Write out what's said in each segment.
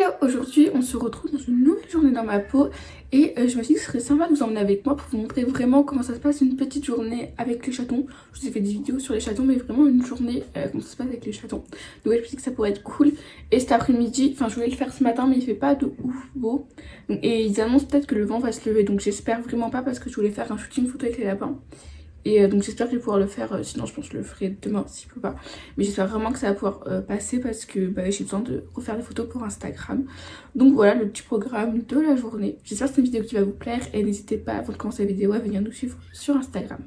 Hello, aujourd'hui on se retrouve dans une nouvelle journée dans ma peau et je me suis dit que ce serait sympa de vous emmener avec moi pour vous montrer vraiment comment ça se passe une petite journée avec les chatons. Je vous ai fait des vidéos sur les chatons mais vraiment une journée comment ça se passe avec les chatons. Donc je me suis dit que ça pourrait être cool et cet après-midi, enfin je voulais le faire ce matin mais il fait pas de ouf beau. Et ils annoncent peut-être que le vent va se lever donc j'espère vraiment pas parce que je voulais faire un shooting photo avec les lapins. Et donc j'espère que je vais pouvoir le faire, sinon je pense que je le ferai demain s'il peut pas. Mais j'espère vraiment que ça va pouvoir passer parce que j'ai besoin de refaire des photos pour Instagram. Donc voilà le petit programme de la journée. J'espère que c'est une vidéo qui va vous plaire et n'hésitez pas avant de commencer la vidéo à venir nous suivre sur Instagram.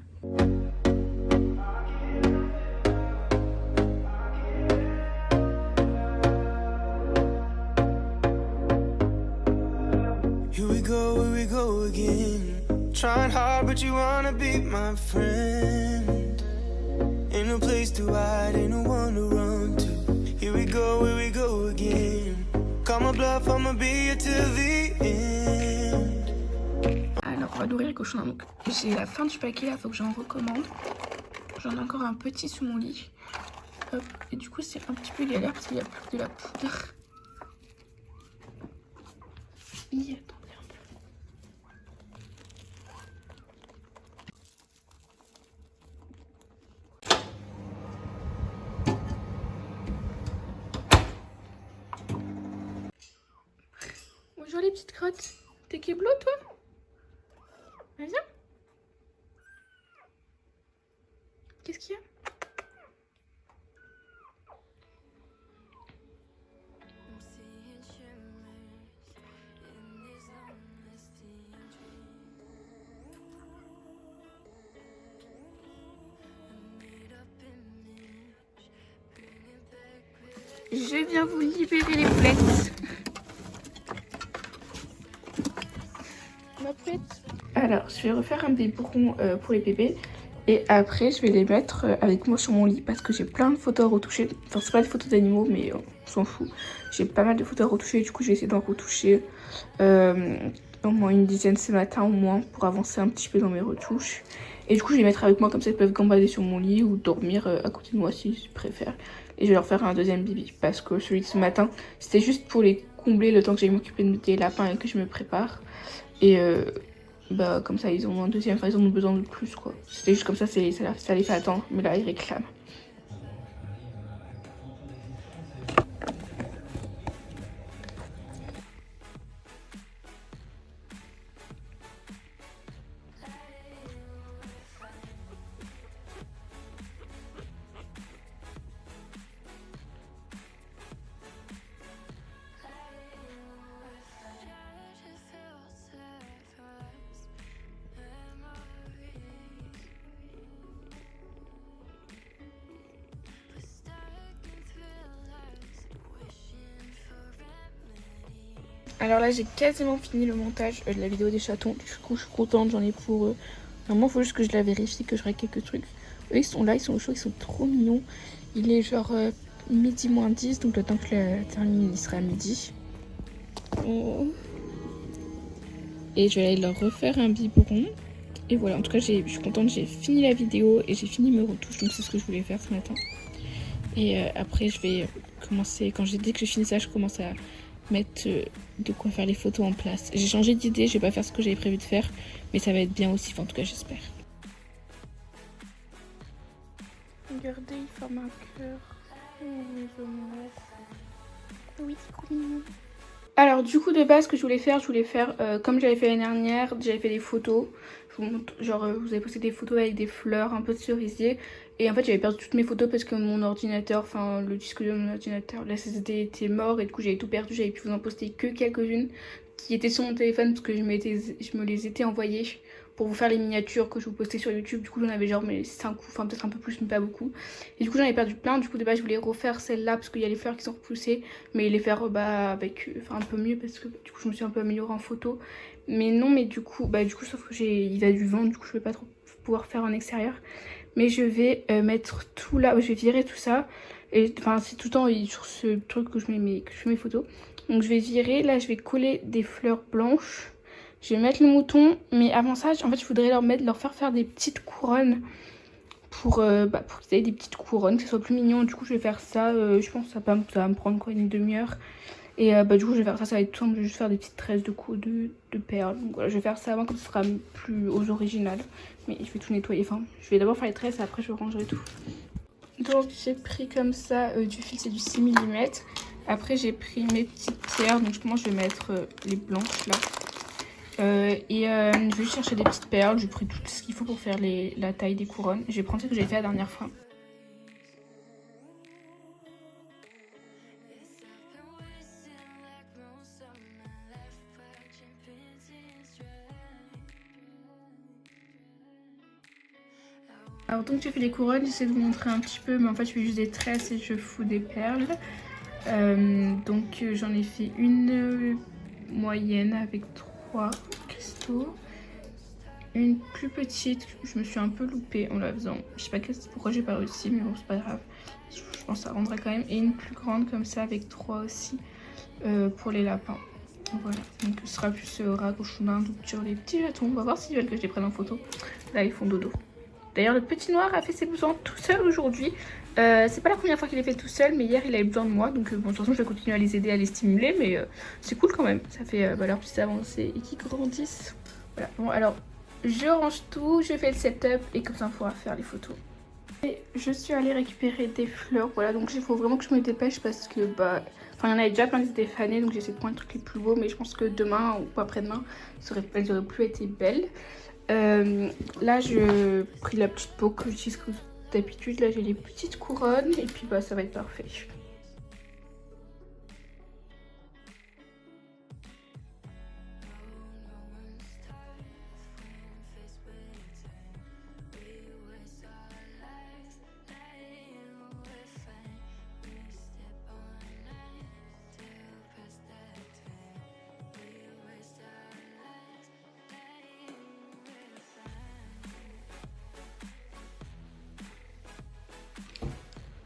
Here we go again. Trying hard, but you wanna be my friend. Ain't no place to hide, ain't no one to run to. Here we go again. Call my bluff, I'ma be here till the end. Alors, on va nourrir les cochons. Donc, j'ai la fin du paquet là, faut que j'en recommande. J'en ai encore un petit sous mon lit. Hop. Et du coup, c'est un petit peu galère parce qu'il n'y a plus que de la poudre. Et attendez un peu. Bonjour les petites crottes. T'es kéblo toi? Viens. Qu'est-ce qu'il y a? Je viens vous libérer les poulettes. Ma poulette. Alors, je vais refaire un biberon pour les bébés. Et après, je vais les mettre avec moi sur mon lit parce que j'ai plein de photos à retoucher. Enfin, c'est pas des photos d'animaux, mais on s'en fout. J'ai pas mal de photos à retoucher. Du coup, je vais essayer d'en retoucher au moins une dizaine ce matin, au moins, pour avancer un petit peu dans mes retouches. Et du coup, je vais les mettre avec moi comme ça, ils peuvent gambader sur mon lit ou dormir à côté de moi s'ils préfèrent. Et je vais leur faire un deuxième bibi parce que celui de ce matin, c'était juste pour les combler le temps que j'aille m'occuper des lapins et que je me prépare. Et comme ça, ils ont un deuxième, enfin, ils en ont besoin de plus, quoi. C'était juste comme ça, ça les fait attendre. Mais là, ils réclament. Alors là, j'ai quasiment fini le montage de la vidéo des chatons. Du coup, je suis contente, j'en ai pour eux. Normalement, il faut juste que je la vérifie, que je règle quelques trucs. Eux, ils sont là, ils sont chauds, ils sont trop mignons. Il est genre midi moins 10, donc le temps que je la termine, il sera midi. Oh. Et je vais aller leur refaire un biberon. Et voilà, en tout cas, je suis contente, j'ai fini la vidéo et j'ai fini mes retouches. Donc c'est ce que je voulais faire ce matin. Et après, je vais commencer, quand j'ai dit que j'ai fini ça, je commence à mettre de quoi faire les photos en place. J'ai changé d'idée, je vais pas faire ce que j'avais prévu de faire, mais ça va être bien aussi, enfin, en tout cas j'espère. Regardez, il forme un cœur. Oh, mes amours. Oui, c'est trop mignon. Alors du coup de base ce que je voulais faire comme j'avais fait l'année dernière, j'avais fait des photos. Je vous montre, genre vous avez posté des photos avec des fleurs, un peu de cerisier. Et en fait j'avais perdu toutes mes photos parce que mon ordinateur, enfin le disque de mon ordinateur, la SSD était mort et du coup j'avais tout perdu. J'avais pu vous en poster que quelques-unes qui étaient sur mon téléphone parce que je me les étais envoyées pour vous faire les miniatures que je vous postais sur YouTube. Du coup j'en avais genre 5 ou enfin peut-être un peu plus mais pas beaucoup. Et du coup j'en ai perdu plein. Du coup de base je voulais refaire celle-là parce qu'il y a les fleurs qui sont repoussées, mais les faire avec un peu mieux parce que du coup je me suis un peu améliorée en photo. Mais non, mais du coup sauf que il a du vent, du coup je vais pas trop pouvoir faire en extérieur. Mais je vais mettre tout là, je vais virer tout ça. Et enfin c'est tout le temps sur ce truc que je fais mes photos. Donc je vais virer, là je vais coller des fleurs blanches. Je vais mettre le mouton, mais avant ça, en fait je voudrais leur faire des petites couronnes pour qu'ils aient des petites couronnes, que ce soit plus mignon. Du coup je vais faire ça, je pense que ça va me prendre quoi, une demi-heure. Et bah du coup je vais faire ça, ça va être tout simple, je vais juste faire des petites tresses de perles. Donc voilà, je vais faire ça avant comme ça sera plus aux originales. Mais je vais tout nettoyer, enfin je vais d'abord faire les tresses et après je rangerai tout. Donc j'ai pris comme ça du fil, c'est du 6 mm. Après j'ai pris mes petites pierres, donc je pense que je vais mettre les blanches là. Je vais chercher des petites perles, j'ai pris tout ce qu'il faut pour faire la taille des couronnes. Je vais prendre ce que j'ai fait la dernière fois. Alors donc j'ai fait les couronnes, j'essaie de vous montrer un petit peu, mais en fait je fais juste des tresses et je fous des perles. J'en ai fait une moyenne avec 3 cristaux. Une plus petite, je me suis un peu loupée en la faisant. Je sais pas pourquoi j'ai pas réussi, mais bon c'est pas grave. Je pense que ça rendra quand même. Et une plus grande comme ça avec 3 aussi pour les lapins. Voilà, donc ce sera plus raccrochonnant sur les petits jetons. On va voir s'ils veulent que je les prenne en photo. Là ils font dodo. D'ailleurs le petit noir a fait ses besoins tout seul aujourd'hui. C'est pas la première fois qu'il les fait tout seul, mais hier il a eu besoin de moi. Donc bon, de toute façon je vais continuer à les aider, à les stimuler, mais c'est cool quand même. Ça fait leur petite avancée et qu'ils grandissent. Voilà, bon alors je range tout, je fais le setup et comme ça on pourra faire les photos. Et je suis allée récupérer des fleurs, voilà, donc il faut vraiment que je me dépêche parce que bah... Enfin, il y en avait déjà plein qui étaient fanés, donc j'essaie de prendre les trucs les plus beaux, mais je pense que demain ou après-demain, elles auraient plus été belles. Là, je pris la petite peau que j'utilise comme d'habitude. Là, j'ai les petites couronnes et puis bah ça va être parfait.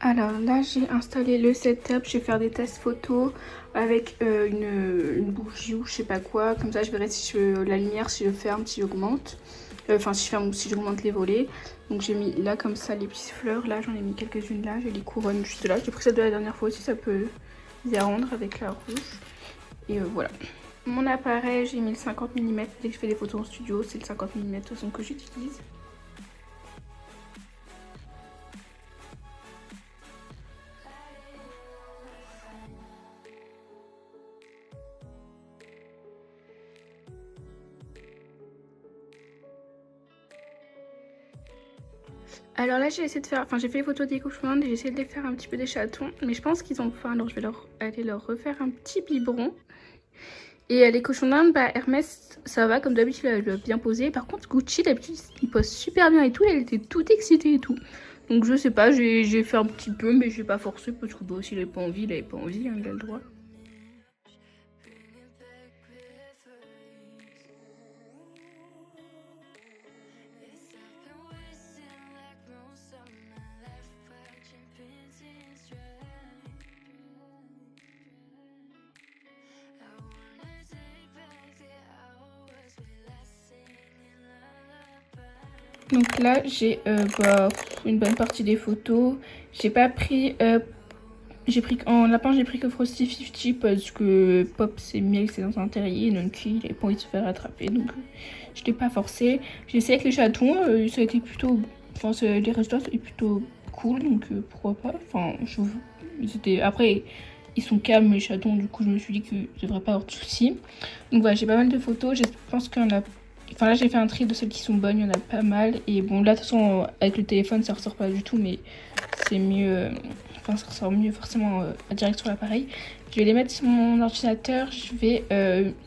Alors là j'ai installé le setup, je vais faire des tests photos avec une bougie ou je sais pas quoi, comme ça je verrai si la lumière, si je ferme, si j'augmente, enfin si je ferme ou si j'augmente les volets. Donc j'ai mis là comme ça les petites fleurs, là j'en ai mis quelques-unes là, j'ai les couronnes juste là, j'ai pris celle de la dernière fois aussi, ça peut y rendre avec la rouge. Et voilà. Mon appareil j'ai mis le 50 mm, dès que je fais des photos en studio c'est le 50 mm de toute façon que j'utilise. Alors là j'ai essayé de faire, enfin j'ai fait les photos des cochons et j'ai essayé de les faire un petit peu des chatons, mais je pense qu'ils ont faim, alors je vais aller leur refaire un petit biberon. Et les cochons d'Inde, bah Hermès ça va comme d'habitude, elle a bien posé. Par contre Gucci d'habitude il pose super bien et tout, elle était toute excitée et tout. Donc je sais pas, j'ai fait un petit peu mais j'ai pas forcé parce que bah, s'il avait pas envie, il avait pas envie, hein, il a le droit. Donc là j'ai une bonne partie des photos. J'ai pas pris en lapin j'ai pris que Frosty 50 parce que Pop c'est miel, c'est dans un terrier, donc il avait pas envie de se faire attraper, donc je l'ai pas forcé. J'ai essayé avec les chatons, ça a été plutôt, enfin les résultats étaient plutôt cool, donc pourquoi pas. Enfin après ils sont calmes les chatons, du coup je me suis dit que je devrais pas avoir de soucis. Donc voilà, j'ai pas mal de photos, je pense qu'il y en a. Enfin là j'ai fait un tri de celles qui sont bonnes, il y en a pas mal. Et bon là de toute façon avec le téléphone ça ressort pas du tout, mais c'est mieux, enfin ça ressort mieux forcément direct sur l'appareil. Je vais les mettre sur mon ordinateur, je vais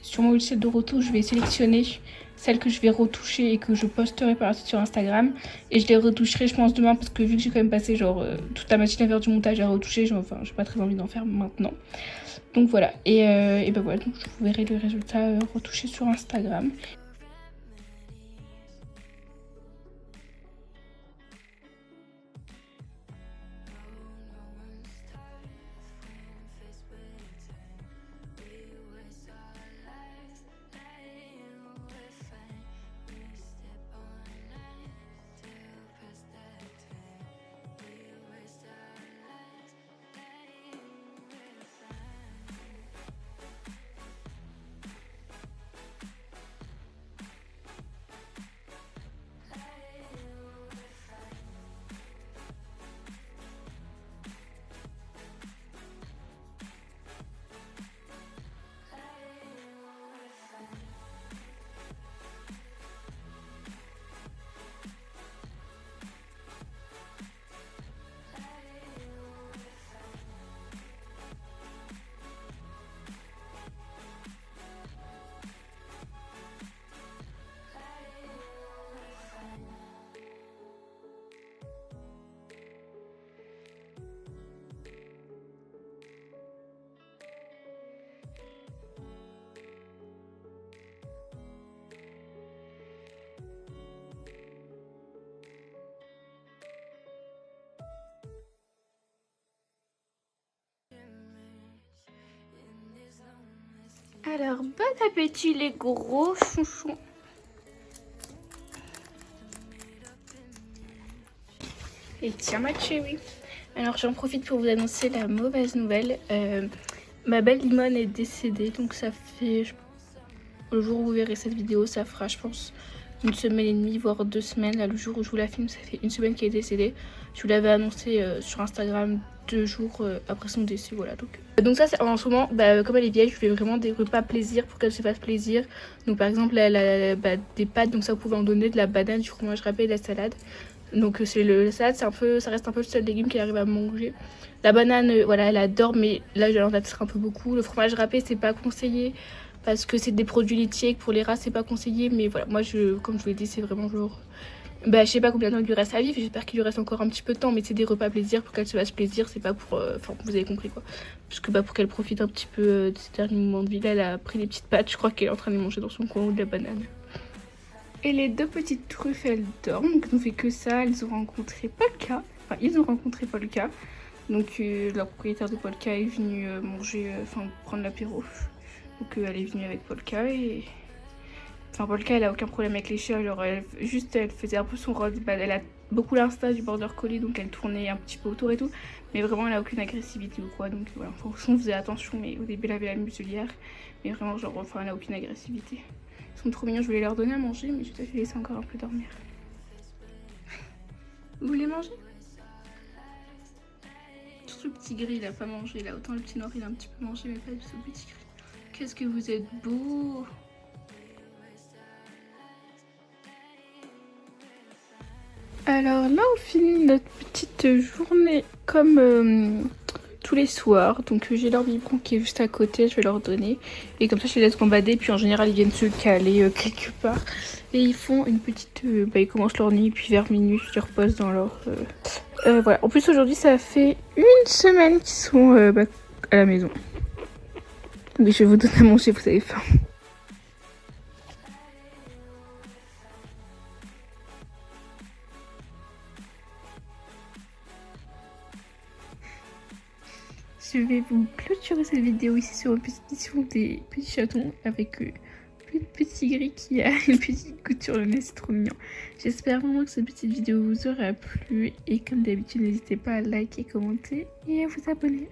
sur mon logiciel de retouche, je vais sélectionner celles que je vais retoucher et que je posterai par la suite sur Instagram. Et je les retoucherai je pense demain parce que vu que j'ai quand même passé genre toute la matinée à faire du montage à retoucher, enfin j'ai pas très envie d'en faire maintenant. Donc voilà, et ben voilà, donc je vous verrai le résultat retouché sur Instagram. Alors, bon appétit les gros chouchous. Et tiens ma chérie. Alors j'en profite pour vous annoncer la mauvaise nouvelle. Ma belle Limone est décédée, donc ça fait... Le jour où vous verrez cette vidéo, ça fera je pense une semaine et demie, voire 2 semaines. Là, le jour où je vous la filme, ça fait 1 semaine qu'elle est décédée. Je vous l'avais annoncé sur Instagram 2 jours après son décès, voilà. Donc ça, c'est en ce moment, comme elle est vieille, je fais vraiment des repas plaisir pour qu'elle se fasse plaisir. Donc par exemple, elle a des pâtes, donc ça vous pouvez en donner, de la banane, du fromage râpé et de la salade. Donc c'est la salade, ça reste un peu le seul légume qu'elle arrive à manger. La banane, voilà, elle adore, mais là, j'en ai peut-être un peu beaucoup. Le fromage râpé, c'est pas conseillé. Parce que c'est des produits laitiers, que pour les rats c'est pas conseillé. Mais voilà, moi comme je vous l'ai dit, c'est vraiment genre... je sais pas combien de temps il lui reste à vivre, j'espère qu'il lui reste encore un petit peu de temps. Mais c'est des repas plaisir pour qu'elle se fasse plaisir, c'est pas pour... Enfin, vous avez compris quoi. Parce que pour qu'elle profite un petit peu de ses derniers moments de vie. Là, elle a pris des petites pâtes, je crois qu'elle est en train de manger dans son coin ou de la banane. Et les 2 petites truffes, elles dorment, donc on fait que ça. Elles ont rencontré Polka, enfin ils ont rencontré Polka. Donc le propriétaire de Polka est venu prendre l'apéro. Donc elle est venue avec Polka et... Enfin Polka elle a aucun problème avec les chiens, genre elle faisait un peu son rôle, elle a beaucoup l'insta du border collie donc elle tournait un petit peu autour et tout. Mais vraiment elle a aucune agressivité ou quoi, donc voilà, on faisait attention, mais au début elle avait la muselière. Mais vraiment genre, elle a aucune agressivité. Ils sont trop mignons, je voulais leur donner à manger mais je vais laisser encore un peu dormir. Vous voulez manger? Surtout le petit gris il a pas mangé là, autant le petit noir il a un petit peu mangé mais pas du tout le petit gris. Qu'est-ce que vous êtes beau! Alors là on finit notre petite journée comme tous les soirs. Donc j'ai leur biberon qui est juste à côté, je vais leur donner. Et comme ça je les laisse gambader, puis en général ils viennent se caler quelque part. Et ils font une petite... ils commencent leur nuit, puis vers minuit je les repose dans leur... voilà. En plus aujourd'hui ça fait 1 semaine qu'ils sont à la maison. Oui, je vais vous donner à manger, vous avez faim. Je vais vous clôturer cette vidéo ici sur une petite mission des petits chatons avec le petit gris qui a une petite goutte sur le nez, c'est trop mignon. J'espère vraiment que cette petite vidéo vous aura plu et comme d'habitude n'hésitez pas à liker, commenter et à vous abonner.